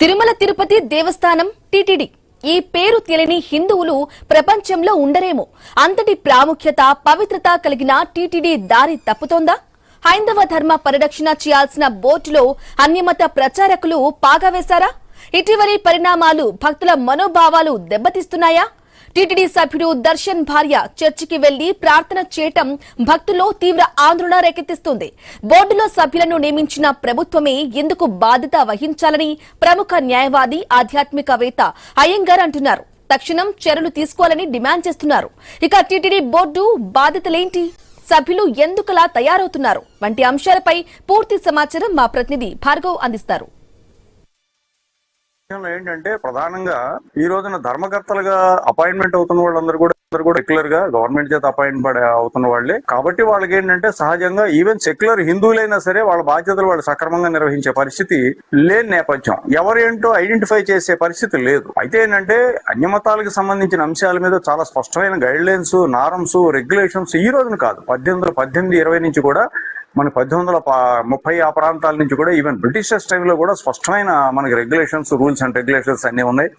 తిరుమల తిరుపతి దేవస్థానం TTD ఈ పేరు తెలియని హిందువులు ప్రపంచంలో ఉండరేమో. అంతటి ప్రాముఖ్యత, పవిత్రత కలిగిన టిటిడి దారి తప్పుతోందా? హైందవ ధర్మ పరిరక్షణ చేయాల్సిన బోర్డులో అన్యమత ప్రచారకులు పాగా వేశారా? ఇటీవలి పరిణామాలు భక్తుల మనోభావాలు దెబ్బతీస్తున్నాయా? టిటిడి సభ్యుడు దర్శన్ భార్య చర్చికి వెళ్లి ప్రార్థన చేయటం భక్తుల్లో తీవ్ర ఆందోళన రేకెత్తిస్తుంది. బోర్డులో సభ్యులను నియమించిన ప్రభుత్వమే ఎందుకు బాధ్యత వహించాలని ప్రముఖ న్యాయవాది, ఆధ్యాత్మికవేత్త అయ్యంగార్ అంటున్నారు. తక్షణం చర్యలు తీసుకోవాలని డిమాండ్ చేస్తున్నారు. ఇక టిటిడి బోర్డు బాధ్యతలేంటి, సభ్యులు ఎందుకలా తయారవుతున్నారు వంటి అంశాలపై పూర్తి సమాచారం మా ప్రతినిధి భార్గవ్ అందిస్తారు. ఏంటంటే ప్రధానంగా ఈ రోజున ధర్మకర్తలుగా అపాయింట్మెంట్ అవుతున్న వాళ్ళందరూ కూడా రెగ్యులర్ గా గవర్నమెంట్ చేత అపాయింట్ అవుతున్న వాళ్ళే కాబట్టి వాళ్ళకి ఏంటంటే సహజంగా ఈవెన్ సెక్యులర్ హిందువులైనా సరే వాళ్ళ బాధ్యతలు వాళ్ళు సక్రమంగా నిర్వహించే పరిస్థితి లేని నేపథ్యం, ఎవరేంటో ఐడెంటిఫై చేసే పరిస్థితి లేదు. అయితే ఏంటంటే అన్యమతాలకు సంబంధించిన అంశాల మీద చాలా స్పష్టమైన గైడ్ లైన్స్, నారమ్స్, రెగ్యులేషన్స్ ఈ రోజున కాదు 1820 నుంచి కూడా మన 1830 ఆ ప్రాంతాల నుంచి కూడా ఈవెన్ బ్రిటిషర్స్ టైంలో కూడా స్పష్టమైన మనకి రెగ్యులేషన్స్, రూల్స్ అండ్ రెగ్యులేషన్స్ అన్ని ఉన్నాయి.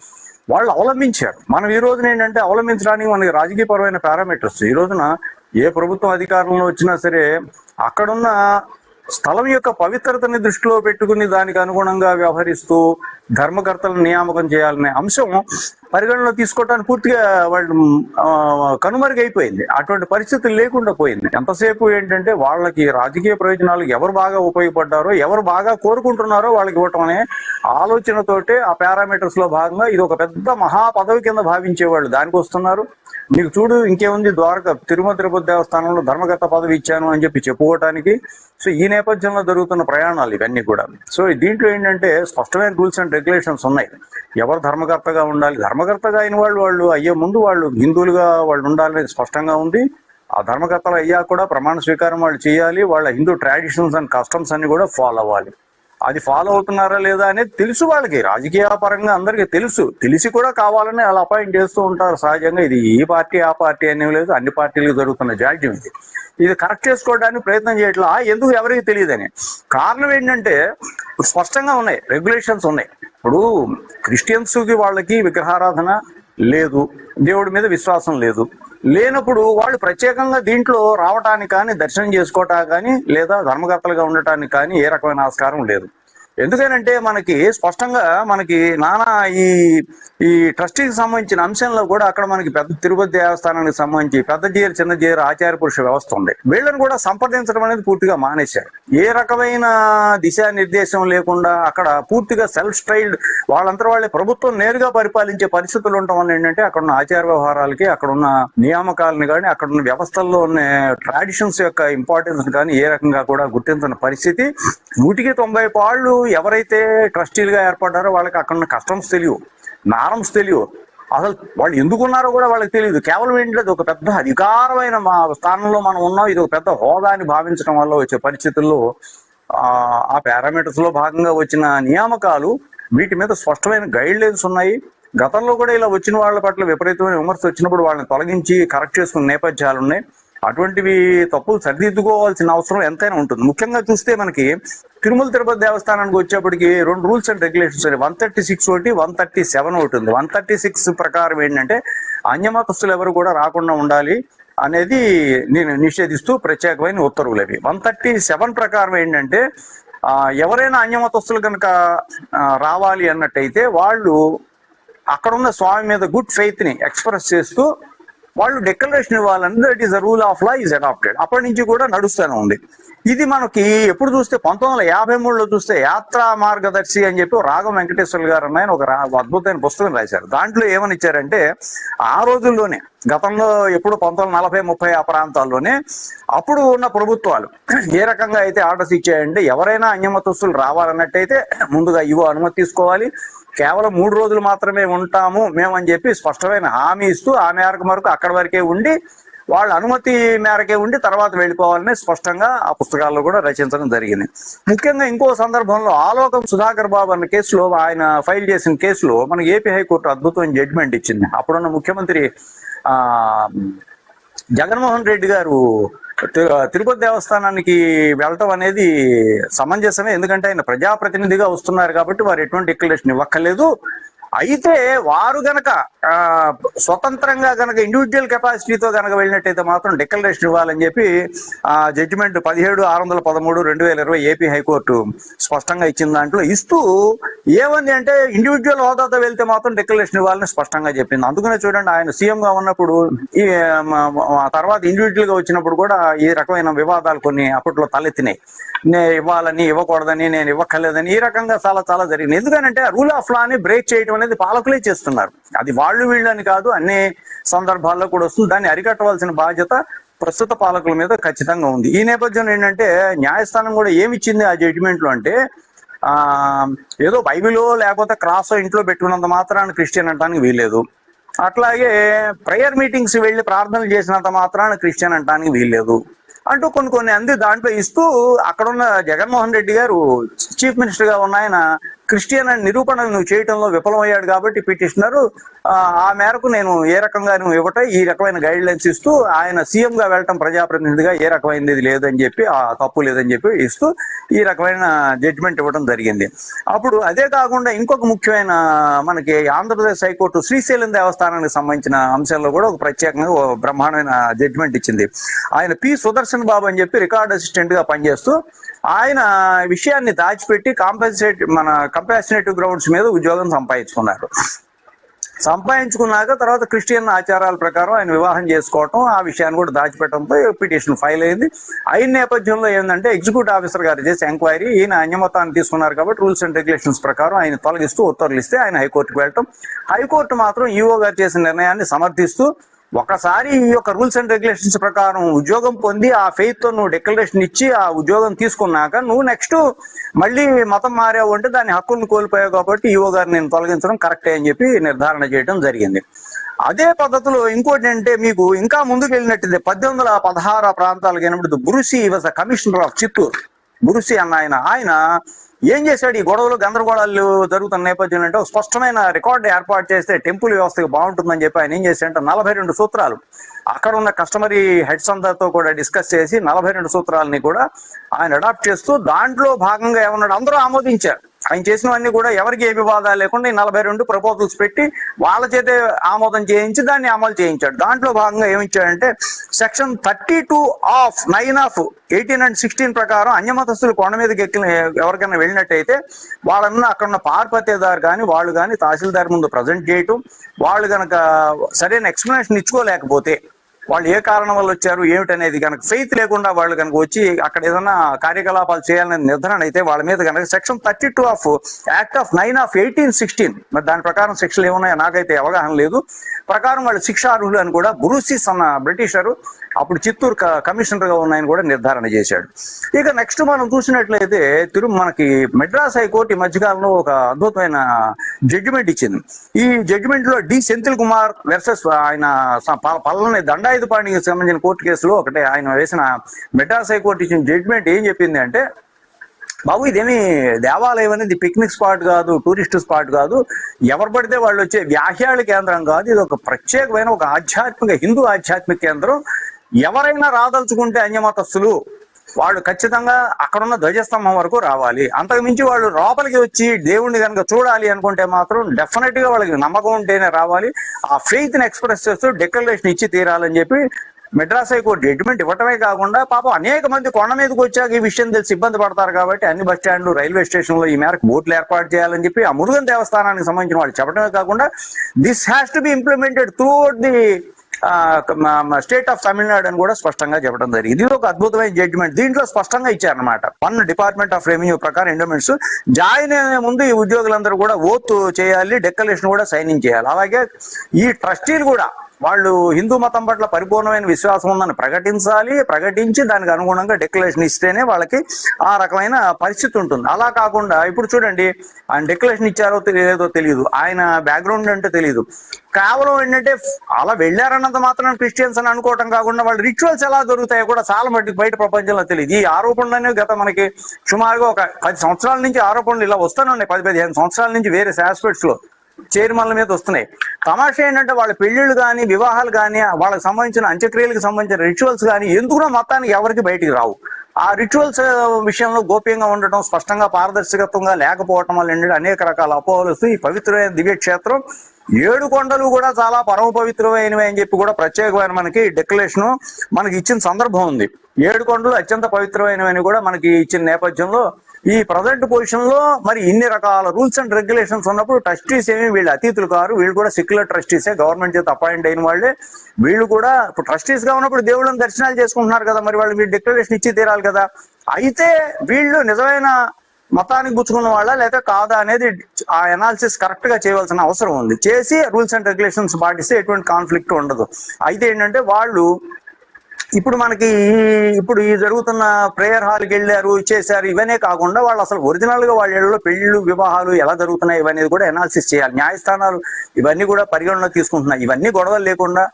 వాళ్ళు అవలంబించారు. మనం ఈ రోజున ఏంటంటే అవలంబించడానికి మనకి రాజకీయపరమైన పారామీటర్స్, ఈ రోజున ఏ ప్రభుత్వం అధికారంలో వచ్చినా సరే అక్కడున్న స్థలం యొక్క పవిత్రతని దృష్టిలో పెట్టుకుని దానికి అనుగుణంగా వ్యవహరిస్తూ ధర్మకర్తలను నియామకం చేయాలనే అంశం పరిగణలో తీసుకోవడానికి పూర్తిగా వాళ్ళు కనుమరుగైపోయింది. అటువంటి పరిస్థితులు లేకుండా పోయింది. ఎంతసేపు ఏంటంటే వాళ్ళకి రాజకీయ ప్రయోజనాలకు ఎవరు బాగా ఉపయోగపడ్డారో, ఎవరు బాగా కోరుకుంటున్నారో వాళ్ళకి ఇవ్వటం అనే ఆలోచనతోటే ఆ పారామీటర్స్ లో భాగంగా ఇది ఒక పెద్ద మహా పదవి కింద భావించేవాళ్ళు దానికి వస్తున్నారు. మీకు చూడు ఇంకేముంది, ద్వారక తిరుమల తిరుపతి దేవస్థానంలో ధర్మకర్త పదవి ఇచ్చాను అని చెప్పి చెప్పుకోవటానికి. సో ఈ నేపథ్యంలో జరుగుతున్న ప్రయాణాలు ఇవన్నీ కూడా. సో దీంట్లో ఏంటంటే స్పష్టమైన రూల్స్ అండ్ రెగ్యులేషన్స్ ఉన్నాయి. ఎవరు ధర్మకర్తగా ఉండాలి, ధర్మకర్తగా అయిన వాళ్ళు అయ్యే ముందు వాళ్ళు హిందువులుగా వాళ్ళు ఉండాలనేది స్పష్టంగా ఉంది. ఆ ధర్మకర్తలు అయ్యాక కూడా ప్రమాణ స్వీకారం వాళ్ళు చేయాలి. వాళ్ళ హిందూ ట్రెడిషన్స్ అండ్ కస్టమ్స్ అన్ని కూడా ఫాలో అవ్వాలి. అది ఫాలో అవుతున్నారా లేదా అనేది తెలుసు వాళ్ళకి, రాజకీయ పరంగా అందరికీ తెలిసి కూడా కావాలని అలా అపాయింట్ చేస్తూ ఉంటారు. సహజంగా ఇది ఈ పార్టీ ఆ పార్టీ అనేవి లేదు, అన్ని పార్టీలకు జరుగుతున్న జాడ్యం ఇది కరెక్ట్ చేసుకోవడానికి ప్రయత్నం చేయట్లా. ఎందుకు ఎవరికి తెలియదని కారణం ఏంటంటే స్పష్టంగా ఉన్నాయి, రెగ్యులేషన్స్ ఉన్నాయి. ఇప్పుడు క్రిస్టియన్స్ కి వాళ్ళకి విగ్రహారాధన లేదు, దేవుడి మీద విశ్వాసం లేనప్పుడు వాళ్ళు ప్రత్యేకంగా దీంట్లో రావటానికి కానీ, దర్శనం చేసుకోవటానికి కానీ, లేదా ధర్మకర్తలుగా ఉండటానికి కానీ ఏ రకమైన ఆస్కారం లేదు. ఎందుకనంటే మనకి స్పష్టంగా మనకి నానా ఈ ట్రస్టీకి సంబంధించిన అంశంలో కూడా అక్కడ మనకి పెద్ద తిరుపతి దేవస్థానానికి సంబంధించి పెద్ద జీరు, చిన్న జీరు, ఆచార్య పురుష వ్యవస్థ ఉంది. వీళ్ళని కూడా సంప్రదించడం అనేది పూర్తిగా మానేశారు. ఏ రకమైన దిశానిర్దేశం లేకుండా అక్కడ పూర్తిగా సెల్ఫ్ స్టైల్డ్ వాళ్ళంతా వాళ్ళే ప్రభుత్వం నేరుగా పరిపాలించే పరిస్థితులు ఉండటం వల్ల ఏంటంటే అక్కడ ఉన్న ఆచార వ్యవహారాలకి, అక్కడ ఉన్న నియామకాలని కానీ, అక్కడ ఉన్న వ్యవస్థల్లో ఉన్న ట్రాడిషన్స్ యొక్క ఇంపార్టెన్స్ కానీ ఏ రకంగా కూడా గుర్తించిన పరిస్థితి. 190 పాళ్ళు ఎవరైతే ట్రస్టీలుగా ఏర్పడ్డారో వాళ్ళకి అక్కడ ఉన్న కస్టమ్స్ తెలియవు, నారమ్స్ తెలియవు, అసలు వాళ్ళు ఎందుకున్నారో కూడా వాళ్ళకి తెలియదు. కేవలం ఏంటంటే ఒక పెద్ద అధికారమైన స్థానంలో మనం ఉన్నాం, ఇది ఒక పెద్ద హోదా అని భావించడం వల్ల వచ్చే పరిస్థితుల్లో ఆ పారామీటర్స్ లో భాగంగా వచ్చిన నియామకాలు, వీటి మీద స్పష్టమైన గైడ్ లైన్స్ ఉన్నాయి. గతంలో కూడా ఇలా వచ్చిన వాళ్ళ పట్ల విపరీతమైన విమర్శ వచ్చినప్పుడు వాళ్ళని తొలగించి కరెక్ట్ చేసుకున్న నేపథ్యాలు ఉన్నాయి. అటువంటివి తప్పులు సరిదిద్దుకోవాల్సిన అవసరం ఎంతైనా ఉంటుంది. ముఖ్యంగా చూస్తే మనకి తిరుమల తిరుపతి దేవస్థానానికి వచ్చేప్పటికి 2 రూల్స్ అండ్ రెగ్యులేషన్స్ 136 ఒకటి, 137 ఒకటి ఉంది. 136 ప్రకారం ఏంటంటే అన్యమతస్తులు ఎవరు కూడా రాకుండా ఉండాలి అనేది నేను నిషేధిస్తూ ప్రత్యేకమైన ఉత్తర్వులు అవి. 137 ప్రకారం ఏంటంటే ఎవరైనా అన్యమతస్తులు కనుక రావాలి అన్నట్టయితే వాళ్ళు అక్కడున్న స్వామి మీద గుడ్ ఫెయిత్ ని ఎక్స్ప్రెస్ చేస్తూ వాళ్ళు డిక్లరేషన్ ఇవ్వాలని, that is the rule of law is adopted. అప్పటి నుంచి కూడా నడుస్తూనే ఉంది. ఇది మనకి ఎప్పుడు చూస్తే 1953లో చూస్తే యాత్రా మార్గదర్శి అని చెప్పి రాఘవ వెంకటేశ్వర్లు గారు అన్న ఒక అద్భుతమైన పుస్తకం రాశారు. దాంట్లో ఏమని ఇచ్చారంటే ఆ రోజుల్లోనే, గతంలో ఎప్పుడు 1940-30 ఆ ప్రాంతాల్లోనే అప్పుడు ఉన్న ప్రభుత్వాలు ఏ రకంగా అయితే ఆర్డర్స్ ఇచ్చాయంటే ఎవరైనా అన్యమతస్తులు రావాలన్నట్టయితే ముందుగా అనుమతి తీసుకోవాలి, కేవలం 3 రోజులు మాత్రమే ఉంటాము మేమని చెప్పి స్పష్టమైన హామీ ఇస్తూ ఆ మేరకు అక్కడి వరకే ఉండి వాళ్ళ అనుమతి మేరకే ఉండి తర్వాత వెళ్ళిపోవాలని స్పష్టంగా ఆ పుస్తకాల్లో కూడా రచించడం జరిగింది. ముఖ్యంగా ఇంకో సందర్భంలో ఆలోకం సుధాకర్ బాబు అన్న కేసులో, ఆయన ఫైల్ చేసిన కేసులో మనకి ఏపీ హైకోర్టు అద్భుతమైన జడ్జిమెంట్ ఇచ్చింది. అప్పుడున్న ముఖ్యమంత్రి జగన్మోహన్ రెడ్డి గారు తిరుపతి దేవస్థానానికి వెళ్ళటం అనేది సమంజసమే. ఎందుకంటే ఆయన ప్రజాప్రతినిధిగా వస్తున్నారు కాబట్టి వారు ఎటువంటి డిక్లరేషన్ ఇవ్వక్కర్లేదు. అయితే వారు గనక స్వతంత్రంగా గనక ఇండివిజువల్ కెపాసిటీతో గనక వెళ్ళినట్టయితే మాత్రం డిక్లరేషన్ ఇవ్వాలని చెప్పి జడ్జిమెంట్ 17/613/2020 ఏపీ హైకోర్టు స్పష్టంగా ఇచ్చిన దాంట్లో ఇస్తూ ఏమంది అంటే ఇండివిజువల్ హోదాతో వెళ్తే మాత్రం డిక్లరేషన్ ఇవ్వాలని స్పష్టంగా చెప్పింది. అందుకనే చూడండి, ఆయన సీఎం గా ఉన్నప్పుడు ఈ తర్వాత ఇండివిజువల్ గా వచ్చినప్పుడు కూడా ఈ రకమైన వివాదాలు కొన్ని అప్పట్లో తలెత్తినాయి. నేను ఇవ్వాలని, ఇవ్వకూడదని, నేను ఇవ్వక్కర్లేదని, ఈ రకంగా చాలా చాలా జరిగింది. ఎందుకంటే రూల్ ఆఫ్ లా ని బ్రేక్ చేయడం అనేది పాలకులే చేస్తున్నారు. అది వాళ్ళు వీళ్ళని కాదు, అన్ని సందర్భాల్లో కూడా వస్తుంది. దాన్ని అరికట్టవలసిన బాధ్యత ప్రస్తుత పాలకుల మీద ఖచ్చితంగా ఉంది. ఈ నేపథ్యంలో ఏంటంటే న్యాయస్థానం కూడా ఏమిచ్చింది ఆ జడ్జిమెంట్ లో అంటే, ఏదో బైబిలో లేకపోతే క్రాస్ ఇంట్లో పెట్టుకున్నంత మాత్రాన్ని క్రిస్టియన్ అనడానికి వీల్లేదు, అట్లాగే ప్రేయర్ మీటింగ్స్ వెళ్ళి ప్రార్థనలు చేసినంత మాత్రాన క్రిస్టియన్ అనడానికి వీల్లేదు అంటూ కొన్ని అంది దాంట్లో ఇస్తూ, అక్కడున్న జగన్మోహన్ రెడ్డి గారు చీఫ్ మినిస్టర్ గా ఉన్న ఆయన క్రిస్టియన్ అని నిరూపణ నువ్వు చేయడంలో విఫలమయ్యాడు కాబట్టి పిటిషనర్ ఆ మేరకు నేను ఏ రకంగా నువ్వు ఇవ్వటం, ఈ రకమైన గైడ్ లైన్స్ ఇస్తూ ఆయన సీఎం గా వెళ్ళటం ప్రజాప్రతినిధిగా ఏ రకమైనది లేదని చెప్పి, ఆ తప్పు లేదని చెప్పి ఇస్తూ ఈ రకమైన జడ్జిమెంట్ ఇవ్వడం జరిగింది. అప్పుడు అదే కాకుండా ఇంకొక ముఖ్యమైన మనకి ఆంధ్రప్రదేశ్ హైకోర్టు శ్రీశైలం దేవస్థానానికి సంబంధించిన అంశాల్లో కూడా ఒక ప్రత్యేకంగా బ్రహ్మాండమైన జడ్జిమెంట్ ఇచ్చింది. ఆయన పి సుదర్శన్ బాబు అని చెప్పి రికార్డ్ అసిస్టెంట్ గా పనిచేస్తూ ఆయన విషయాన్ని దాచిపెట్టి కంపాసినేటివ్ గ్రౌండ్స్ మీద ఉద్యోగం సంపాదించుకున్నాక తర్వాత క్రిస్టియన్ ఆచారాల ప్రకారం ఆయన వివాహం చేసుకోవటం, ఆ విషయాన్ని కూడా దాచిపెట్టడంతో పిటిషన్ ఫైల్ అయింది. అయిన నేపథ్యంలో ఏంటంటే ఎగ్జిక్యూటివ్ ఆఫీసర్ గారు చేసే ఎంక్వైరీ, ఈయన అన్యమతాన్ని తీసుకున్నారు కాబట్టి రూల్స్ అండ్ రెగ్యులేషన్స్ ప్రకారం ఆయన తొలగిస్తూ ఉత్తర్వులు ఇస్తే ఆయన హైకోర్టుకు వెళ్ళటం, హైకోర్టు మాత్రం ఈఓ గారు చేసిన నిర్ణయాన్ని సమర్థిస్తూ, ఒకసారి ఈ యొక్క రూల్స్ అండ్ రెగ్యులేషన్స్ ప్రకారం ఉద్యోగం పొంది ఆ ఫెయిత్ తో నువ్వు డిక్లరేషన్ ఇచ్చి ఆ ఉద్యోగం తీసుకున్నాక నువ్వు నెక్స్ట్ మళ్ళీ మతం మారావు అంటే దాని హక్కులను కోల్పోయావు కాబట్టి ఈఓ గారిని నేను తొలగించడం కరెక్టే అని చెప్పి నిర్ధారణ చేయడం జరిగింది. అదే పద్ధతిలో ఇంకోటి అంటే మీకు ఇంకా ముందుకు వెళ్ళినట్టు 1816 ప్రాంతాలకు అయినప్పుడు Bruce was the commissioner of Chittoor. Bruce అన్న ఆయన ఏం చేశాడు, ఈ గొడవలు గందరగోళాలు జరుగుతున్న నేపథ్యంలో అంటే ఒక స్పష్టమైన రికార్డు ఏర్పాటు చేస్తే టెంపుల్ వ్యవస్థకు బాగుంటుందని చెప్పి ఆయన ఏం చేశాడంటే 42 సూత్రాలు అక్కడ ఉన్న కస్టమరీ హెడ్స్ అందరితో కూడా డిస్కస్ చేసి 42 సూత్రాలని కూడా ఆయన అడాప్ట్ చేస్తూ దాంట్లో భాగంగా ఏమన్నాడు, అందరూ ఆమోదించారు. ఆయన చేసినవన్నీ కూడా ఎవరికి ఏ వివాదాలు లేకుండా ఈ 42 ప్రపోజల్స్ పెట్టి వాళ్ళ చేతే ఆమోదం చేయించి దాన్ని అమలు చేయించాడు. దాంట్లో భాగంగా ఏమిచ్చాడంటే సెక్షన్ 32 ఆఫ్ 9 ఆఫ్ 18 and 16 ప్రకారం అన్యమతస్తులు కొండ మీదకి ఎక్కిన ఎవరికైనా వెళ్ళినట్టయితే వాళ్ళన్న అక్కడున్న పార్పతేదారు కానీ వాళ్ళు కానీ తహసీల్దార్ ముందు ప్రజెంట్ చేయటం, వాళ్ళు కనుక సరైన ఎక్స్ప్లెనేషన్ ఇచ్చుకోలేకపోతే వాళ్ళు ఏ కారణం వల్ల వచ్చారు ఏమిటనేది కనుక ఫెయిత్ లేకుండా వాళ్ళు కనుక వచ్చి అక్కడ ఏదైనా కార్యకలాపాలు చేయాలనే నిర్ధారణ అయితే వాళ్ళ మీద కనుక section 32 of act of 9 of 1816 మరి దాని ప్రకారం శిక్షలు ఏమున్నాయో నాకైతే అవగాహన లేదు, ప్రకారం వాళ్ళు శిక్షార్హులు అని కూడా బ్రూసిస్ అన్న బ్రిటిషరు అప్పుడు చిత్తూరు కమిషనర్ గా ఉన్నాయని కూడా నిర్ధారణ చేశాడు. ఇక నెక్స్ట్ మనం చూసినట్లయితే మనకి మెడ్రాస్ హైకోర్టు ఈ మధ్యకాలంలో ఒక అద్భుతమైన జడ్జిమెంట్ ఇచ్చింది. ఈ జడ్జిమెంట్ లో డి సెంథిల్ కుమార్ వర్సెస్ ఆయన పల్లని దండాయుధపాణికి సంబంధించిన కోర్టు కేసులో ఒకటే ఆయన వేసిన మెడ్రాస్ హైకోర్టు ఇచ్చిన జడ్జిమెంట్ ఏం చెప్పింది అంటే, బాబు ఇదేమి దేవాలయం అనేది పిక్నిక్ స్పాట్ కాదు, టూరిస్ట్ స్పాట్ కాదు, ఎవరు పడితే వాళ్ళు వచ్చే వ్యాహ్యాల కేంద్రం కాదు, ఇది ఒక ప్రత్యేకమైన ఒక హిందూ ఆధ్యాత్మిక కేంద్రం. ఎవరైనా రాదలుచుకుంటే అన్యమతస్తులు వాళ్ళు ఖచ్చితంగా అక్కడున్న ధ్వజస్తంభం వరకు రావాలి, అంతకు మించి వాళ్ళు లోపలికి వచ్చి దేవుణ్ణి కనుక చూడాలి అనుకుంటే మాత్రం డెఫినెట్ గా వాళ్ళకి నమ్మకం ఉంటేనే రావాలి, ఆ ఫెయిత్ ని ఎక్స్ప్రెస్ చేస్తూ డిక్లరేషన్ ఇచ్చి తీరాలని చెప్పి మెడ్రాస్ హైకోర్టు జడ్జిమెంట్ ఇవ్వటమే కాకుండా పాపం అనేక మంది కొండ మీదకి వచ్చాక ఈ విషయం తెలిసి ఇబ్బంది పడతారు కాబట్టి అన్ని బస్ స్టాండ్లు రైల్వే స్టేషన్ లో ఈ మేరకు బోట్లు ఏర్పాటు చేయాలని చెప్పి ఆ మురుగన్ దేవస్థానానికి సంబంధించిన వాళ్ళు చెప్పడమే కాకుండా this has to be implemented through out the state of Tamil Nadu అని కూడా స్పష్టంగా చెప్పడం జరిగింది. ఇది ఒక అద్భుతమైన జడ్జిమెంట్. దీంట్లో స్పష్టంగా ఇచ్చారనమాట, డిపార్ట్మెంట్ ఆఫ్ రెవెన్యూ ప్రకారం ఎండోమెంట్స్ జాయిన్ అయ్యే ముందు ఈ ఉద్యోగులందరూ కూడా ఓత్ చేయాలి, డిక్లరేషన్ కూడా సైనింగ్ చేయాలి. అలాగే ఈ ట్రస్టీలు కూడా వాళ్ళు హిందూ మతం పట్ల పరిపూర్ణమైన విశ్వాసం ఉందని ప్రకటించి దానికి అనుగుణంగా డిక్లరేషన్ ఇస్తేనే వాళ్ళకి ఆ రకమైన పరిస్థితి ఉంటుంది. అలా కాకుండా ఇప్పుడు చూడండి, ఆయన డిక్లరేషన్ ఇచ్చారో లేదో తెలియదు, ఆయన బ్యాక్గ్రౌండ్ అంటే తెలియదు, కేవలం ఏంటంటే అలా వెళ్ళారన్నంత మాత్రం క్రిస్టియన్స్ అని అనుకోవటం కాకుండా వాళ్ళ రిచువల్స్ ఎలా దొరుకుతాయో కూడా చాలా మట్టుకు బయట ప్రపంచంలో తెలియదు. ఈ ఆరోపణలనే గత మనకి సుమారుగా ఒక 10 సంవత్సరాల నుంచి ఆరోపణలు ఇలా వస్తూనే ఉన్నాయి, 10-15 సంవత్సరాల నుంచి వేరే ఆస్పెక్ట్స్ లో చైర్మన్ల మీద వస్తున్నాయి. తమాషా ఏంటంటే వాళ్ళ పెళ్లిళ్ళు కానీ వివాహాలు కానీ వాళ్ళకి సంబంధించిన అంత్యక్రియలకు సంబంధించిన రిచువల్స్ కానీ ఎందుకునో మొత్తానికి ఎవరికి బయటికి రావు. ఆ రిచువల్స్ విషయంలో గోప్యంగా ఉండటం, స్పష్టంగా పారదర్శకత్వంగా లేకపోవటం వల్ల ఏంటంటే అనేక రకాల అపోహలు వస్తూ ఈ పవిత్రమైన దివ్యక్షేత్రం 7 కొండలు కూడా చాలా పరమ పవిత్రమైనవి అని చెప్పి కూడా ప్రత్యేకమైన మనకి డిక్లరేషన్ మనకి ఇచ్చిన సందర్భం ఉంది. 7 కొండలు అత్యంత పవిత్రమైనవని కూడా మనకి ఇచ్చిన నేపథ్యంలో ఈ ప్రజెంట్ పొజిషన్ లో మరి ఇన్ని రకాల రూల్స్ అండ్ రెగ్యులేషన్స్ ఉన్నప్పుడు ట్రస్టీస్ ఏమి వీళ్ళు అతీతులు కారు, వీళ్ళు కూడా సెక్యులర్ ట్రస్టీసే, గవర్నమెంట్ చేత అపాయింట్ అయిన వాళ్ళే. వీళ్ళు కూడా ట్రస్టీస్ గా ఉన్నప్పుడు దేవుళ్ళని దర్శనాలు చేసుకుంటున్నారు కదా, మరి వాళ్ళు వీళ్ళు డిక్లరేషన్ ఇచ్చి తీరాలి కదా. అయితే వీళ్ళు నిజమైన మతానికి పుచ్చుకున్న వాళ్ళ లేదా కాదా అనేది ఆ అనాలిసిస్ కరెక్ట్ గా చేయవలసిన అవసరం ఉంది. చేసి రూల్స్ అండ్ రెగ్యులేషన్స్ పాటిస్తే ఎటువంటి కాన్ఫ్లిక్ట్ ఉండదు. అయితే ఏంటంటే వాళ్ళు ఇప్పుడు మనకి ఇప్పుడు ఈ జరుగుతున్న ప్రేయర్ హాల్కి వెళ్ళారు, ఇచ్చేసారు, ఇవన్నీ కాకుండా వాళ్ళు అసలు ఒరిజినల్ గా వాళ్ళ ఇళ్లలో పెళ్లిళ్ళు వివాహాలు ఎలా జరుగుతున్నాయి ఇవనేది కూడా అనాలిసిస్ చేయాలి. న్యాయస్థానాలు ఇవన్నీ కూడా పరిగణలో తీసుకుంటున్నాయి. ఇవన్నీ గొడవలు లేకుండా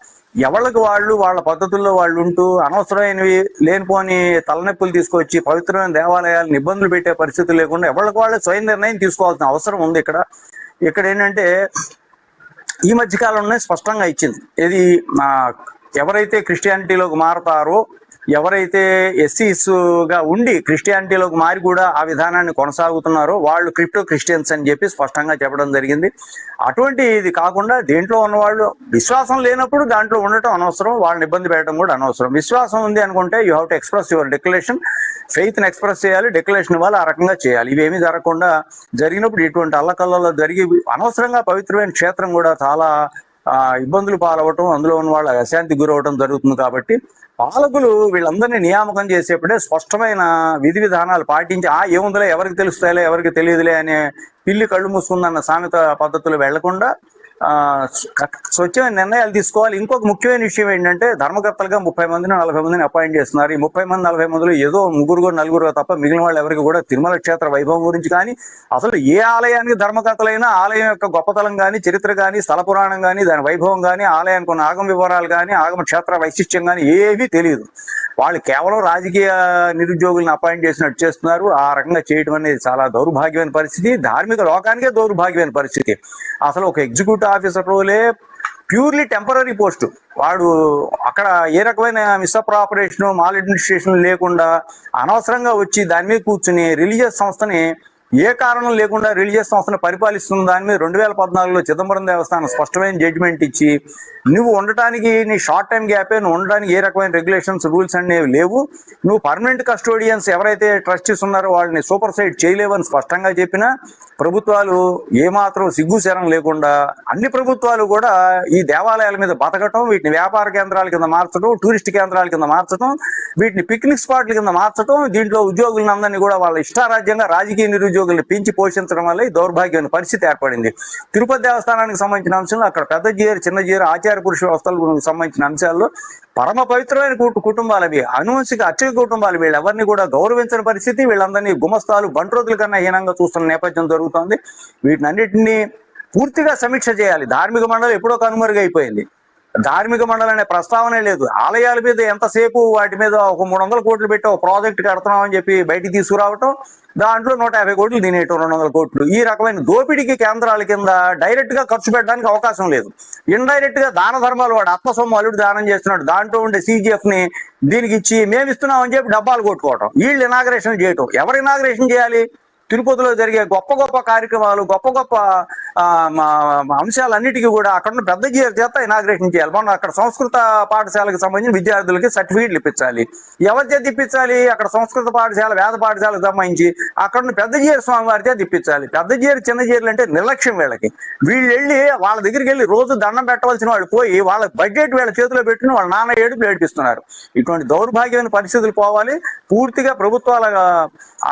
ఎవరికి వాళ్ళు వాళ్ళ పద్ధతుల్లో వాళ్ళు ఉంటూ అనవసరమైనవి లేనిపోని తలనొప్పులు తీసుకొచ్చి పవిత్రమైన దేవాలయాలను ఇబ్బందులు పెట్టే పరిస్థితులు లేకుండా ఎవరికి వాళ్ళే స్వయం నిర్ణయం తీసుకోవాల్సిన అవసరం ఉంది. ఇక్కడ ఏంటంటే ఈ మధ్య కాలంలోనే స్పష్టంగా ఇచ్చింది. ఇది ఎవరైతే క్రిస్టియానిటీలోకి మారతారో, ఎవరైతే ఎస్సీస్ గా ఉండి క్రిస్టియానిటీలోకి మారి కూడా ఆ విధానాన్ని కొనసాగుతున్నారో వాళ్ళు క్రిప్టో క్రిస్టియన్స్ అని చెప్పి స్పష్టంగా చెప్పడం జరిగింది. అటువంటి ఇది కాకుండా దీంట్లో ఉన్నవాళ్ళు విశ్వాసం లేనప్పుడు దాంట్లో ఉండటం అనవసరం, వాళ్ళని ఇబ్బంది పెట్టడం కూడా అనవసరం. విశ్వాసం ఉంది అనుకుంటే you have to express your declaration, faith ని ఎక్స్ప్రెస్ చేయాలి, డిక్లరేషన్ ఇవ్వాలి, ఆ రకంగా చేయాలి. ఇవేమీ జరగకుండా జరిగినప్పుడు ఇటువంటి అల్లకల్లలో జరిగి అనవసరంగా పవిత్రమైన క్షేత్రం కూడా చాలా ఇబ్బందులు పాలవటం, అందులో ఉన్న వాళ్ళ అశాంతికి గురవటం జరుగుతుంది. కాబట్టి పాలకులు వీళ్ళందరినీ నియామకం చేసేప్పుడే స్పష్టమైన విధి విధానాలు పాటించి ఏముందిలే ఎవరికి తెలుస్తాయిలే ఎవరికి తెలియదులే అనే పిల్లి కళ్ళు మూసుకుందన్న సామెత పద్ధతులు వెళ్లకుండా స్వచ్ఛమైన నిర్ణయాలు తీసుకోవాలి. ఇంకొక ముఖ్యమైన విషయం ఏంటంటే ధర్మకర్తలుగా 30 మందిని 40 మందిని అపాయింట్ చేస్తున్నారు. ఈ 30 మంది 40 మందిలో ఏదో 3 4 తప్ప మిగిలిన వాళ్ళు ఎవరికి కూడా తిరుమల క్షేత్ర వైభవం గురించి కానీ అసలు ఏ ఆలయానికి ధర్మకర్తలైనా ఆలయం యొక్క గొప్పతనం కానీ, చరిత్ర కానీ, స్థల పురాణం కానీ, దాని వైభవం కానీ, ఆలయానికి ఉన్న ఆగమ వివరాలు కానీ, ఆగమ క్షేత్ర వైశిష్ట్యం కానీ ఏవీ తెలియదు. వాళ్ళు కేవలం రాజకీయ నిరుద్యోగులను అపాయింట్ చేసినట్టు చేస్తున్నారు. ఆ రకంగా చేయడం అనేది చాలా దౌర్భాగ్యమైన పరిస్థితి, ధార్మిక లోకానికే దౌర్భాగ్యమైన పరిస్థితి. అసలు ఒక ఎగ్జిక్యూటివ్ ఆఫీసర్ రోలే ప్యూర్లీ టెంపరీ పోస్ట్, వాడు అక్కడ ఏ రకమైన మిస్అప్రాపరేషన్ మాల్ అడ్మినిస్ట్రేషన్ లేకుండా అనవసరంగా వచ్చి దాని మీద కూర్చుని రిలీజియస్ సంస్థని ఏ కారణం లేకుండా రిలీజియస్ సంస్థను పరిపాలిస్తున్న దాని మీద 2014లో చిదంబరం దేవస్థానం స్పష్టమైన జడ్జిమెంట్ ఇచ్చి నువ్వు ఉండటానికి నీ షార్ట్ టైం గ్యాపే, నువ్వు ఉండడానికి ఏ రకమైన రెగ్యులేషన్స్ రూల్స్ అనేవి లేవు, నువ్వు పర్మనెంట్ కస్టోడియన్స్ ఎవరైతే ట్రస్టీస్ ఉన్నారో వాళ్ళని సూపర్ సైడ్ చేయలేవని స్పష్టంగా చెప్పినా ప్రభుత్వాలు ఏమాత్రం సిగ్గుశరం లేకుండా అన్ని ప్రభుత్వాలు కూడా ఈ దేవాలయాల మీద బతకటం, వీటిని వ్యాపార కేంద్రాల కింద మార్చడం, టూరిస్ట్ కేంద్రాల కింద మార్చడం, వీటిని పిక్నిక్ స్పాట్ల కింద మార్చడం, దీంట్లో ఉద్యోగులందరినీ కూడా వాళ్ళ ఇష్టారాజ్యంగా రాజకీయ నిరుద్యోగుల్ని పెంచి పోషించడం వల్ల ఈ దౌర్భాగ్యమైన పరిస్థితి ఏర్పడింది. తిరుపతి దేవస్థానానికి సంబంధించిన అంశంలో అక్కడ పెద్ద జీరు చిన్న జీరు ఆచార పురుష వ్యవస్థలకు సంబంధించిన అంశాల్లో పరమ పవిత్రమైన కుటుంబాలు అవి, అనువంశిక అర్చక కుటుంబాలు, వీళ్ళెవరిని కూడా గౌరవించని పరిస్థితి, వీళ్ళందరినీ గుమస్తాలు బంట్రోతుల కన్నా హీనంగా చూస్తున్న నేపథ్యం జరుగుతోంది. వీటిని అన్నింటినీ పూర్తిగా సమీక్ష చేయాలి. ధార్మిక మండలి ఎప్పుడో కనుమరుగైపోయింది. ధార్మిక మండలి అనే ప్రస్తావనే లేదు. ఆలయాల మీద ఎంతసేపు వాటి మీద ఒక 300 కోట్లు పెట్టి ఒక ప్రాజెక్ట్ కడుతున్నాం అని చెప్పి బయటికి తీసుకురావటం, దాంట్లో 150 కోట్లు తినేయటం, 200 కోట్లు. ఈ రకమైన దోపిడీకి కేంద్రాల కింద డైరెక్ట్ గా ఖర్చు పెట్టడానికి అవకాశం లేదు. ఇండైరెక్ట్ గా దాన ధర్మాలు, వాడు ఆత్మసొమ్ము అల్లుడు దానం చేస్తున్నాడు, దాంట్లో ఉండే CGF ని దీనికి ఇచ్చి మేము ఇస్తున్నాం అని చెప్పి డబ్బాలు కొట్టుకోవటం, వీళ్ళు ఇనాగరేషన్ చేయటం. ఎవరు ఇనాగరేషన్ చేయాలి? తిరుపతిలో జరిగే గొప్ప గొప్ప కార్యక్రమాలు, గొప్ప గొప్ప అంశాలన్నిటికీ కూడా అక్కడ పెద్ద చేత ఇనాగ్రేషన్ చేయాలి. మనం అక్కడ సంస్కృత పాఠశాలకు సంబంధించిన విద్యార్థులకి సర్టిఫికేట్లు ఇప్పించాలి. ఎవరి చేత ఇప్పించాలి? అక్కడ సంస్కృత పాఠశాల, వేద పాఠశాలకు సంబంధించి అక్కడ పెద్ద జీరు స్వామి వారి చేత ఇప్పించాలి. పెద్ద జీరు చిన్న జీరులు అంటే నిర్లక్ష్యం వీళ్ళకి. వీళ్ళు వెళ్ళి వాళ్ళ దగ్గరికి వెళ్ళి రోజు దండం పెట్టవలసిన వాళ్ళు పోయి వాళ్ళ బడ్జెట్ వీళ్ళ చేతిలో పెట్టుకుని వాళ్ళ నాన్న ఏడుపులు ఏడిపిస్తున్నారు. ఇటువంటి దౌర్భాగ్యమైన పరిస్థితులు పోవాలి. పూర్తిగా ప్రభుత్వాల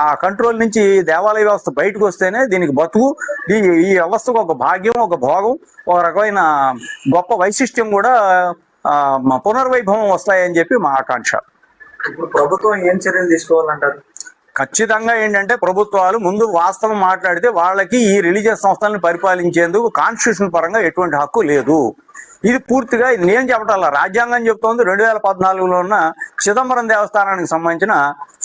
ఆ కంట్రోల్ నుంచి దేవాలయ వ్యవస్థ బయటకు వస్తేనే దీనికి బతుకు, ఈ వ్యవస్థకు ఒక భాగ్యం, ఒక భోగం, ఒక రకమైన గొప్ప వైశిష్ట్యం కూడా పునర్వైభవం వస్తాయని చెప్పి మా ఆకాంక్ష. ఇప్పుడు ప్రభుత్వం ఏం చర్యలు తీసుకోవాలంటారు? ఖచ్చితంగా ఏంటంటే ప్రభుత్వాలు ముందు వాస్తవం మాట్లాడితే వాళ్ళకి ఈ రిలీజియస్ సంస్థలను పరిపాలించేందుకు కాన్స్టిట్యూషన్ పరంగా ఎటువంటి హక్కు లేదు. ఇది పూర్తిగా ఇది నేను చెప్పటల్లా, రాజ్యాంగం చెప్తోంది. 2014లో ఉన్న చిదంబరం దేవస్థానానికి సంబంధించిన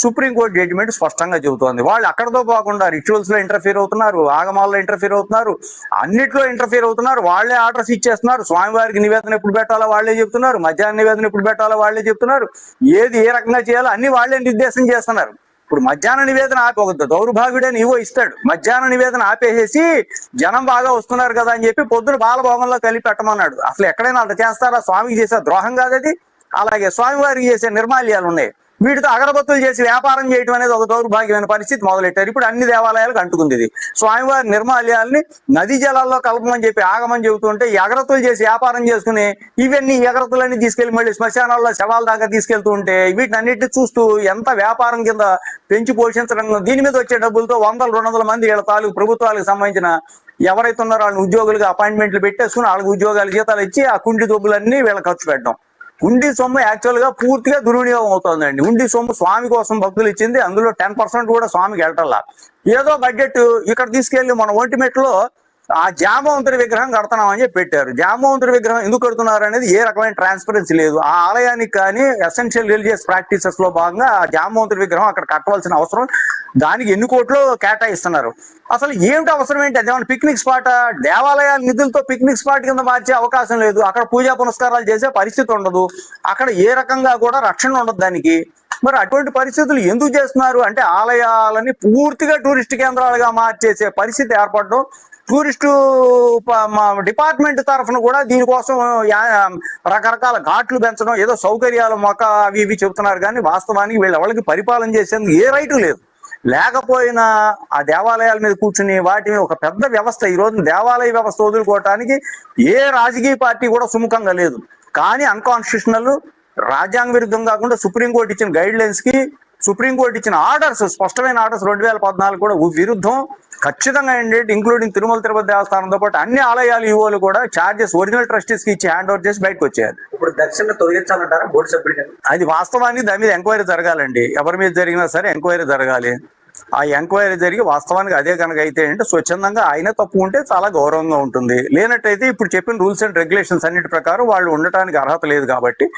సుప్రీంకోర్టు జడ్జిమెంట్ స్పష్టంగా చెబుతోంది. వాళ్ళు అక్కడతో పోకుండా రిచువల్స్ లో ఇంటర్ఫీర్ అవుతున్నారు, ఆగమాల్లో ఇంటర్ఫీర్ అవుతున్నారు, అన్నిట్లో ఇంటర్ఫీర్ అవుతున్నారు. వాళ్ళే ఆర్డర్స్ ఇచ్చేస్తున్నారు. స్వామివారికి నివేదన ఎప్పుడు పెట్టాలో వాళ్ళే చెప్తున్నారు, మధ్యాహ్న నివేదన ఎప్పుడు పెట్టాలో వాళ్ళే చెప్తున్నారు, ఏది ఏ రకంగా చేయాలో అన్ని వాళ్ళే నిర్దేశం చేస్తున్నారు. ఇప్పుడు మధ్యాహ్న నివేదన ఆపి ఒక దౌర్భాగ్యుడని ఇవో ఇస్తాడు, మధ్యాహ్న నివేదన ఆపేసేసి జనం బాగా వస్తున్నారు కదా అని చెప్పి పొద్దున బాలభోగంలో కలిపి పెట్టమన్నాడు. అసలు ఎక్కడైనా అంత చేస్తారా? స్వామికి చేసే ద్రోహం కాదది. అలాగే స్వామివారికి చేసే నిర్మాల్యాలు ఉన్నాయి, వీటితో అగరబత్తులు చేసి వ్యాపారం చేయడం అనేది ఒక దౌర్భాగ్యమైన పరిస్థితి మొదలెట్టారు. ఇప్పుడు అన్ని దేవాలయాలకు అంటుకుంది ఇది. స్వామివారి నిర్మాల్యాల్ని నదీ జలాల్లో కలపమని చెప్పి ఆగమని చెబుతుంటే ఈ అగరత్తులు చేసి వ్యాపారం చేసుకుని ఇవన్నీ ఎగరత్తులన్నీ తీసుకెళ్లి మళ్ళీ శ్మశానాల్లో శవాల దాకా తీసుకెళ్తూ ఉంటే వీటిని అన్నిటిని చూస్తూ ఎంత వ్యాపారం కింద పెంచి పోషించడం, దీని మీద వచ్చే డబ్బులతో 100-200 మంది వీళ్ళ తాలూకు ప్రభుత్వాలకు సంబంధించిన ఎవరైతే ఉన్నారో వాళ్ళని ఉద్యోగులుగా అపాయింట్మెంట్లు పెట్టేసుకుని వాళ్ళకి ఉద్యోగాలు జీతాలు ఇచ్చి ఆ కుండి డబ్బులన్నీ వీళ్ళ ఖర్చు పెట్టడం. ఉండి సొమ్ము యాక్చువల్ గా పూర్తిగా దుర్వినియోగం అవుతుందండి. ఉండి సొమ్ము స్వామి కోసం భక్తులు ఇచ్చింది, అందులో 10% కూడా స్వామికి వెళ్ళటల్లా. ఏదో బడ్జెట్ ఇక్కడ తీసుకెళ్లి మన ఒంటిమెట్లో ఆ జాంబవంతుడి విగ్రహం కడుతున్నాం అని చెప్పి పెట్టారు. జాంబవంతుడి విగ్రహం ఎందుకు కడుతున్నారు అనేది ఏ రకమైన ట్రాన్స్పరెన్సీ లేదు. ఆ ఆలయానికి కానీ ఎసెన్షియల్ రిలీజియస్ ప్రాక్టీసెస్ లో భాగంగా ఆ జాంబవంతుడి విగ్రహం అక్కడ కట్టవలసిన అవసరం, దానికి ఎన్ని కోట్లు కేటాయిస్తున్నారు. అసలు ఏమిటి అవసరం ఏంటి? అదేమన్నా పిక్నిక్ స్పాట్? దేవాలయాల నిధులతో పిక్నిక్ స్పాట్ కింద మార్చే అవకాశం లేదు. అక్కడ పూజా పునస్కారాలు చేసే పరిస్థితి ఉండదు, అక్కడ ఏ రకంగా కూడా రక్షణ ఉండదు దానికి. మరి అటువంటి పరిస్థితులు ఎందుకు చేస్తున్నారు అంటే ఆలయాలని పూర్తిగా టూరిస్ట్ కేంద్రాలుగా మార్చేసే పరిస్థితి ఏర్పడడం, టూరిస్టు డిపార్ట్మెంట్ తరఫున కూడా దీనికోసం రకరకాల ఘాట్లు పెంచడం, ఏదో సౌకర్యాలు మొక్క అవి ఇవి చెబుతున్నారు. కానీ వాస్తవానికి వీళ్ళు ఎవరికి పరిపాలన చేసేందుకు ఏ రైటు లేదు. లేకపోయినా ఆ దేవాలయాల మీద కూర్చుని వాటి మీద ఒక పెద్ద వ్యవస్థ, ఈ రోజు దేవాలయ వ్యవస్థ వదులుకోవటానికి ఏ రాజకీయ పార్టీ కూడా సుముఖంగా లేదు. కానీ అన్కాన్స్టిట్యూషనల్, రాజ్యాంగ విరుద్ధం కాకుండా సుప్రీంకోర్టు ఇచ్చిన గైడ్ లైన్స్ కి, సుప్రీంకోర్టు ఇచ్చిన ఆర్డర్స్, స్పష్టమైన ఆర్డర్స్ 2014 కూడా విరుద్ధం. ఖచ్చితంగా ఏంటంటే ఇంక్లూడింగ్ తిరుమల తిరుపతి దేవస్థానంతో పాటు అన్ని ఆలయాలు ఈవోలు కూడా చార్జెస్ ఒరిజినల్ ట్రస్టీస్ కి ఇచ్చి హ్యాండ్ ఓవర్ చేసి బయటకు వచ్చేయాలి. ఇప్పుడు దక్షిణ తొలగించాలంటారా బోర్డు సభ్యుడిగా? అది వాస్తవానికి దాని మీద ఎంక్వైరీ జరగాలండి. ఎవరి మీద జరిగినా సరే ఎంక్వైరీ జరగాలి. ఆ ఎంక్వైరీ జరిగి వాస్తవానికి అదే కనుక అయితే అంటే స్వచ్ఛందంగా ఆయన తప్పు ఉంటే చాలా గౌరవంగా ఉంటుంది. లేనట్టయితే ఇప్పుడు చెప్పిన రూల్స్ అండ్ రెగ్యులేషన్స్ అన్నిటి ప్రకారం వాళ్ళు ఉండటానికి అర్హత లేదు కాబట్టి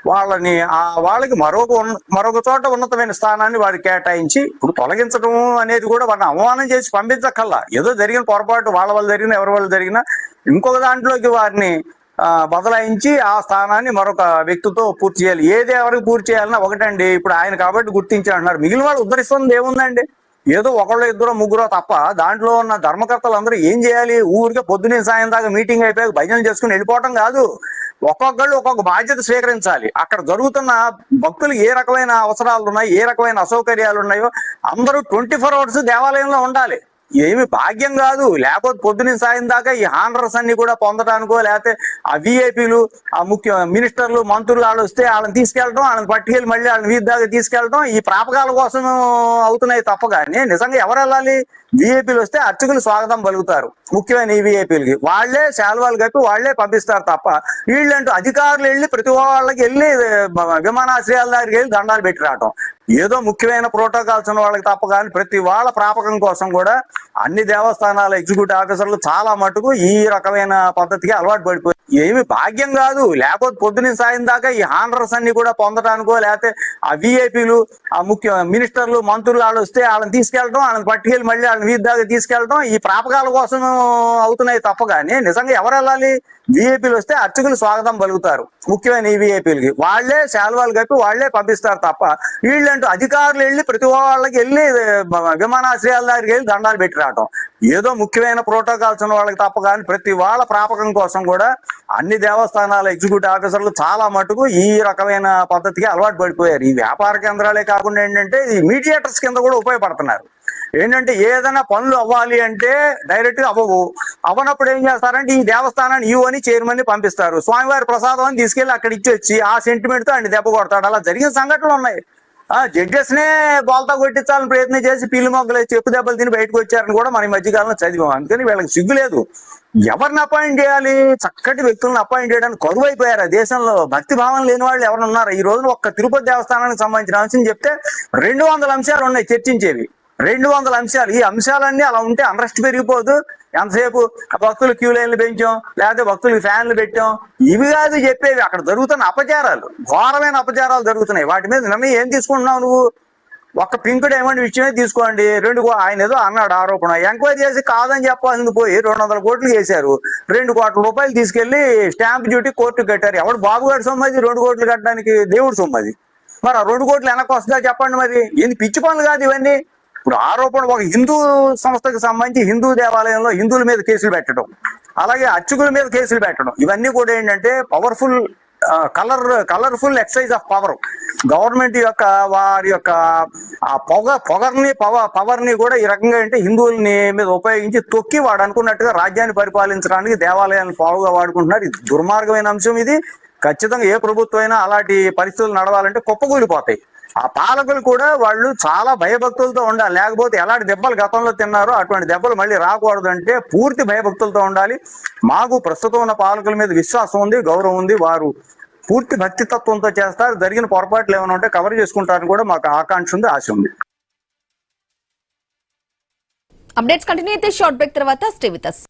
వాళ్ళకి మరొక చోట ఉన్నతమైన స్థానాన్ని వారికి కేటాయించి ఇప్పుడు తొలగించడం అనేది కూడా వారిని అవమానం చేసి పంపించక్కల్లా. ఏదో జరిగిన పొరపాటు వాళ్ళ వల్ల జరిగినా ఎవరి వల్ల జరిగినా ఇంకొక దాంట్లోకి వారిని బదలాయించి ఆ స్థానాన్ని మరొక వ్యక్తితో పూర్తి చేయాలి. ఏది ఎవరికి పూర్తి చేయాలన్నా ఒకటండి. ఇప్పుడు ఆయన కాబట్టి గుర్తించి అంటున్నారు, మిగిలిన వాళ్ళు ఉద్ధరిస్తుంది ఏముందండి? ఏదో ఒకళ్ళు ఇద్దరు ముగ్గురో తప్ప దాంట్లో ఉన్న ధర్మకర్తలు అందరూ ఏం చేయాలి? ఊరికే పొద్దునే సాయం దాకా మీటింగ్ అయిపోయాక భజనలు చేసుకుని వెళ్ళిపోవటం కాదు. ఒక్కొక్కళ్ళు ఒక్కొక్క బాధ్యత స్వీకరించాలి. అక్కడ జరుగుతున్న భక్తులు ఏ రకమైన అవసరాలు ఉన్నాయి, ఏ రకమైన అసౌకర్యాలు ఉన్నాయో అందరూ 24 hours దేవాలయంలో ఉండాలి. ఏమి భాగ్యం కాదు. లేకపోతే పొద్దున సాయం దాకా ఈ హానర్స్ అన్ని కూడా పొందడానికో, లేకపోతే ఆ విఐపీలు, ఆ ముఖ్య మినిస్టర్లు మంత్రులు వాళ్ళు వస్తే వాళ్ళని తీసుకెళ్ళడం, వాళ్ళని పట్టుకెళ్ళి మళ్ళీ వాళ్ళని వీధి దాకా తీసుకెళ్ళడం, ఈ ప్రాపకాల కోసం అవుతున్నాయి తప్ప కానీ నిజంగా ఎవరు వెళ్ళాలి? విఐపీలు వస్తే అర్చకులు స్వాగతం పలుకుతారు. ముఖ్యమైన ఈ విఐపీలకి వాళ్లే శాల్వాలు కప్పి వాళ్లే పంపిస్తారు తప్ప వీళ్ళంటూ అధికారులు వెళ్ళి ప్రతి వాళ్ళకి వెళ్ళి విమానాశ్రయాల దగ్గరికి వెళ్ళి దండాలు పెట్టి రావటం, ఏదో ముఖ్యమైన ప్రోటోకాల్స్ ఉన్న వాళ్ళకి తప్ప కానీ ప్రతి వాళ్ళ ప్రాపకం కోసం కూడా అన్ని దేవస్థానాల ఎగ్జిక్యూటివ్ ఆఫీసర్లు చాలా మటుకు ఈ రకమైన పద్ధతికి అలవాటు పడిపోయి ఏమి భాగ్యం కాదు. లేకపోతే పొద్దున సాయం దాకా ఈ హానర్స్ అన్ని కూడా పొందడానికో, లేకపోతే ఆ విఐపీలు, ఆ ముఖ్య మినిస్టర్లు మంత్రులు వాళ్ళు వస్తే వాళ్ళని తీసుకెళ్ళడం, వాళ్ళని పట్టుకెళ్ళి మళ్ళీ వాళ్ళని వీధి దాకా తీసుకెళ్ళడం, ఈ ప్రాపకాల కోసం అవుతున్నాయి తప్ప కానీ నిజంగా ఎవరు వెళ్ళాలి? విఐపీలు వస్తే అర్చకులు స్వాగతం పలుకుతారు. ముఖ్యమైన ఈ విఐపీలకి వాళ్లే శాల్వాలు కప్పి వాళ్లే పంపిస్తారు తప్ప వీళ్ళంటూ అధికారులు వెళ్ళి ప్రతి వాళ్ళకి వెళ్ళి విమానాశ్రయాల దగ్గరికి వెళ్ళి దండాలు పెట్టి రావటం, ఏదో ముఖ్యమైన ప్రోటోకాల్స్ ఉన్న వాళ్ళకి తప్ప కానీ ప్రతి వాళ్ళ ప్రాపకం కోసం కూడా అన్ని దేవస్థానాల ఎగ్జిక్యూటివ్ ఆఫీసర్లు చాలా మటుకు ఈ రకమైన పద్ధతికి అలవాటు పడిపోయారు. ఈ వ్యాపార కేంద్రాలే కాకుండా ఏంటంటే ఈ మీడియేటర్స్ కింద కూడా ఉపయోగపడుతున్నారు. ఏంటంటే ఏదైనా పనులు అవ్వాలి అంటే డైరెక్ట్ గా అవ్వనప్పుడు ఏం చేస్తారంటే ఈ దేవస్థానాన్ని అని చైర్మన్ ని పంపిస్తారు. స్వామివారి ప్రసాదం అని తీసుకెళ్లి అక్కడ ఇచ్చి వచ్చి ఆ సెంటిమెంట్ తో ఆయన దెబ్బ కొడతాడు. అలా జరిగిన సంఘటనలు ఉన్నాయి. జడ్జెస్ నే బోల్తా కొట్టించాలని ప్రయత్నం చేసి పిల్లి మొగ్గలు చెప్పు దెబ్బలు తిని బయటకు వచ్చారని కూడా మనం ఈ మధ్యకాలంలో చదివాం. అందుకని వీళ్ళకి సిగ్గు లేదు. ఎవరిని అపాయింట్ చేయాలి? చక్కటి వ్యక్తులను అపాయింట్ చేయడానికి కరువు అయిపోయారు ఆ దేశంలో. భక్తి భావం లేని వాళ్ళు ఎవరు ఉన్నారు? ఈ రోజున ఒక్క తిరుపతి దేవస్థానానికి సంబంధించిన అంశం చెప్తే 200 అంశాలు ఉన్నాయి చర్చించేవి. 200 అంశాలు. ఈ అంశాలన్నీ అలా ఉంటే అన్రెస్ట్ పెరిగిపోదు. ఎంతసేపు భక్తులు క్యూ లైన్లు పెంచాం, లేకపోతే భక్తులకు ఫ్యాన్లు పెట్టాం, ఇవి కాదు చెప్పేవి. అక్కడ జరుగుతున్న అపచారాలు, ఘోరమైన అపచారాలు జరుగుతున్నాయి. వాటి మీద నిర్ణయం ఏం తీసుకుంటున్నావు నువ్వు? ఒక్క పింక్ డైమండ్ విషయమే తీసుకోండి. ఆయన ఏదో అన్నాడు ఆరోపణ, ఎంక్వైరీ చేసి కాదని చెప్పాల్సింది పోయి 200 కోట్లు చేశారు. 2 కోట్ల రూపాయలు తీసుకెళ్లి స్టాంప్ డ్యూటీ కోర్టు కట్టారు. ఎవడు బాబు గారి సొమ్మది 2 కోట్లు కట్టడానికి? దేవుడి సొమ్మది. మరి ఆ 2 కోట్లు వెనక్కి వస్తుందా చెప్పండి. మరి ఏంది పిచ్చి పనులు కాదు ఇవన్నీ. ఇప్పుడు ఆరోపణ ఒక హిందూ సంస్థకు సంబంధించి హిందూ దేవాలయంలో హిందువుల మీద కేసులు పెట్టడం, అలాగే అర్చకుల మీద కేసులు పెట్టడం, ఇవన్నీ కూడా ఏంటంటే powerful colourful excise of power. Government యొక్క వారి యొక్క ఆ పవర్ ని కూడా ఈ రకంగా అంటే హిందువుల్ని మీద ఉపయోగించి తొక్కి వాడు అనుకున్నట్టుగా రాజ్యాన్ని పరిపాలించడానికి దేవాలయాలను పావుగా వాడుకుంటున్నారు. ఇది దుర్మార్గమైన అంశం. ఇది ఖచ్చితంగా ఏ ప్రభుత్వం అయినా అలాంటి పరిస్థితులు నడవాలంటే కుప్పకూలిపోతాయి. ఆ పాలకులు కూడా వాళ్ళు చాలా భయభక్తులతో ఉండాలి. లేకపోతే ఎలాంటి దెబ్బలు గతంలో తిన్నారో అటువంటి దెబ్బలు మళ్ళీ రాకూడదు అంటే పూర్తి భయభక్తులతో ఉండాలి. మాకు ప్రస్తుతం ఉన్న పాలకుల మీద విశ్వాసం ఉంది, గౌరవం ఉంది. వారు పూర్తి భక్తి తత్వంతో చేస్తారు. జరిగిన పొరపాట్లు ఏమైనా ఉంటే కవర్ చేసుకుంటారని కూడా మాకు ఆకాంక్ష ఉంది, ఆశ ఉంది. అప్డేట్స్ కంటిన్యూ అయితే షార్ట్ బ్రేక్ తర్వాత స్టే విత్ us.